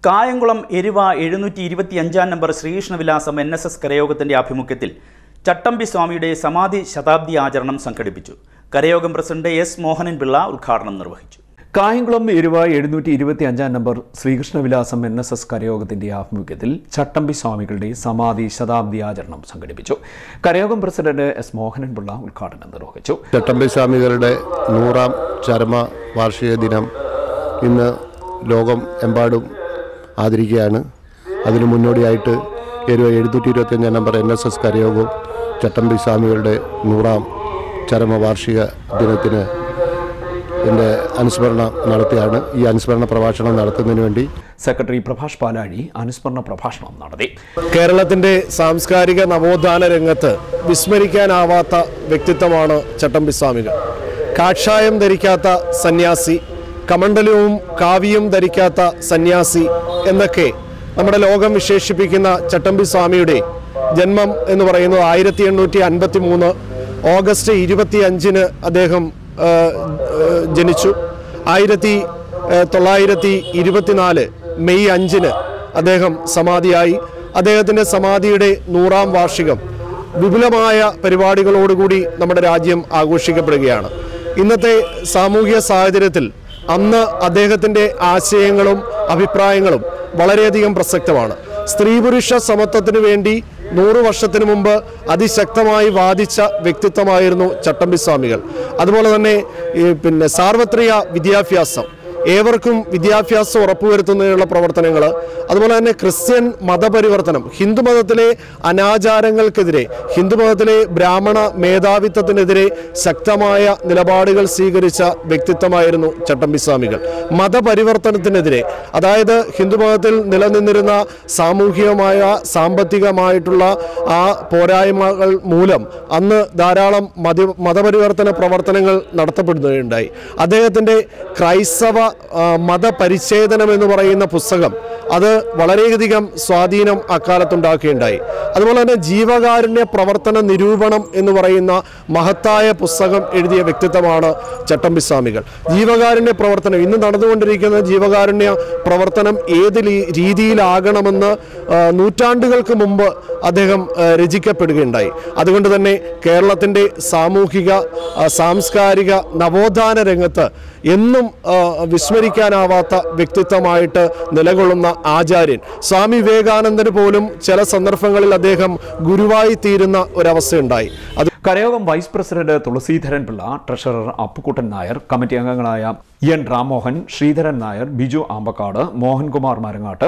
Kayamkulam Eruva 725 number Sreekrishnavilasam NSS കരയോഗത്തിന്റെ ആഭിമുഖ്യത്തിൽ ചട്ടമ്പി സ്വാമിയുടെ സമാധി ശതാബ്ദി ആചരണം സംഘടിപ്പിച്ചു. കരയോഗം പ്രസിഡന്റ് S. മോഹനൻ പിള്ള ഉദ്ഘാടനം നിർവഹിച്ചു. കായംകുളം എരുവ 725 നമ്പർ ശ്രീകൃഷ്ണവിലാസം NSS കരയോഗത്തിന്റെ ആഭിമുഖ്യത്തിൽ ചട്ടമ്പി സ്വാമികളുടെ സമാധി ശതാബ്ദി ആചരണം സംഘടിപ്പിച്ചു. കരയോഗം പ്രസിഡന്റ് S. മോഹനൻ പിള്ള ഉദ്ഘാടനം നിർവഹിച്ചു. ചട്ടമ്പി സ്വാമികളുടെ 100ാം ചരമ വാർഷിക ദിനം ഇന്ന് ലോകം എമ്പാടും ആദരിക്കുകയാണ്. അതിനു മുന്നോടിയായിട്ട് എരുവ 725 നമ്പർ NSS കരയോഗവും ചട്ടമ്പി സ്വാമികളുടെ 100ാം ചരമ വാർഷിക ദിനത്തിന് എൻ്റെ അനുസ്മരണം നടത്തിയാണ്. ഈ അനുസ്മരണ പ്രഭാഷണം നടത്തുന്നതിന് വേണ്ടി സെക്രട്ടറി പ്രഭാഷ് പാലാഴി അനുസ്മരണ പ്രഭാഷണം നടത്തി. കേരളത്തിൻ്റെ സാംസ്കാരിക നവോത്ഥാന രംഗത്ത് വിസ്മരിക്കാനാവാത്ത വ്യക്തിത്വമാണ് ചട്ടമ്പി സ്വാമികൾ. കാഷായം ധരിക്കാത്ത സന്യാസി, കമണ്ഡലവും കാവ്യവും ധരിക്കാത്ത സന്യാസി എന്നൊക്കെ നമ്മുടെ ലോകം വിശേഷിപ്പിക്കുന്ന ചട്ടമ്പി സ്വാമിയുടെ ജന്മം എന്ന് പറയുന്നത് 1853 ഓഗസ്റ്റ് 25 അദ്ദേഹം ജനിച്ചു. 1924 മെയ് 5 അദ്ദേഹം സമാധിയായി. അദ്ദേഹത്തിൻ്റെ സമാധിയുടെ 100ാം വാർഷികം വിപുലമായ പരിപാടികളോടുകൂടി നമ്മുടെ രാജ്യം ആഘോഷിക്കപ്പെടുകയാണ്. ഇന്നത്തെ സാമൂഹിക സാഹചര്യത്തിൽ അന്ന് അദ്ദേഹത്തിൻ്റെ ആശയങ്ങളും അഭിപ്രായങ്ങളും വളരെയധികം പ്രസക്തമാണ്. സ്ത്രീ പുരുഷ സമത്വത്തിന് വേണ്ടി 100 വർഷത്തിന് മുമ്പ് അതിശക്തമായി വാദിച്ച വ്യക്തിത്വമായിരുന്നു ചട്ടമ്പി സ്വാമികൾ. അതുപോലെ തന്നെ സാർവത്രിക വിദ്യാഭ്യാസം, ഏവർക്കും വിദ്യാഭ്യാസം ഉറപ്പുവരുത്തുന്നതിനുള്ള പ്രവർത്തനങ്ങൾ, അതുപോലെ തന്നെ ക്രിസ്ത്യൻ മതപരിവർത്തനം, ഹിന്ദുമതത്തിലെ അനാചാരങ്ങൾക്കെതിരെ, ഹിന്ദുമതത്തിലെ ബ്രാഹ്മണ മേധാവിത്വത്തിനെതിരെ ശക്തമായ നിലപാടുകൾ സ്വീകരിച്ച വ്യക്തിത്വമായിരുന്നു ചട്ടമ്പി സ്വാമികൾ. മതപരിവർത്തനത്തിനെതിരെ, അതായത് ഹിന്ദുമതത്തിൽ നിലനിന്നിരുന്ന സാമൂഹികമായ സാമ്പത്തികമായിട്ടുള്ള ആ പോരായ്മകൾ മൂലം അന്ന് ധാരാളം മതപരിവർത്തന പ്രവർത്തനങ്ങൾ നടത്തപ്പെടുകയുണ്ടായി. അദ്ദേഹത്തിൻ്റെ ക്രൈസ്തവ മതപരിച്ഛേദനം എന്ന് പറയുന്ന പുസ്തകം അത് വളരെയധികം സ്വാധീനം അക്കാലത്തുണ്ടാക്കുകയുണ്ടായി. അതുപോലെ തന്നെ ജീവകാരുണ്യ പ്രവർത്തന നിരൂപണം എന്ന് പറയുന്ന മഹത്തായ പുസ്തകം എഴുതിയ വ്യക്തിത്വമാണ് ചട്ടമ്പി സ്വാമികൾ. ജീവകാരുണ്യ പ്രവർത്തനം, ഇന്ന് നടന്നുകൊണ്ടിരിക്കുന്ന ജീവകാരുണ്യ പ്രവർത്തനം ഏത് രീതിയിലാകണമെന്ന് നൂറ്റാണ്ടുകൾക്ക് മുമ്പ് അദ്ദേഹം രചിക്കപ്പെടുകയുണ്ടായി. അതുകൊണ്ട് തന്നെ കേരളത്തിൻ്റെ സാമൂഹിക സാംസ്കാരിക നവോത്ഥാന രംഗത്ത് എന്നും വിസ്മരിക്കാനാവാത്ത വ്യക്തിത്വമായിട്ട് നിലകൊള്ളുന്ന ആചാര്യൻ, സ്വാമി വിവേകാനന്ദന് പോലും ചില സന്ദർഭങ്ങളിൽ അദ്ദേഹം ഗുരുവായി തീരുന്ന ഒരവസ്ഥയുണ്ടായി. കരയോഗം vice president Thulaseedharan Pillai, treasurer Appukuttan Nair, committee അംഗങ്ങളായ N. Ramohan, Sreedharan Nair, Biju Ambakkad, Mohankumar Marangattu,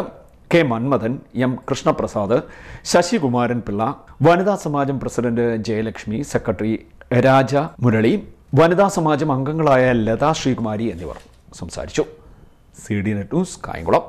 K. Manmathan, M. Krishnaprasad, Sasikumaran Pillai, വനിതാ സമാജം പ്രസിഡന്റ് ജയലക്ഷ്മി, സെക്രട്ടറി രാജ മുരളി, വനിതാ സമാജം അംഗങ്ങളായ ലതാ ശ്രീകുമാരി എന്നിവർ സംസാരിച്ചു. CDNet news, Kayamkulam.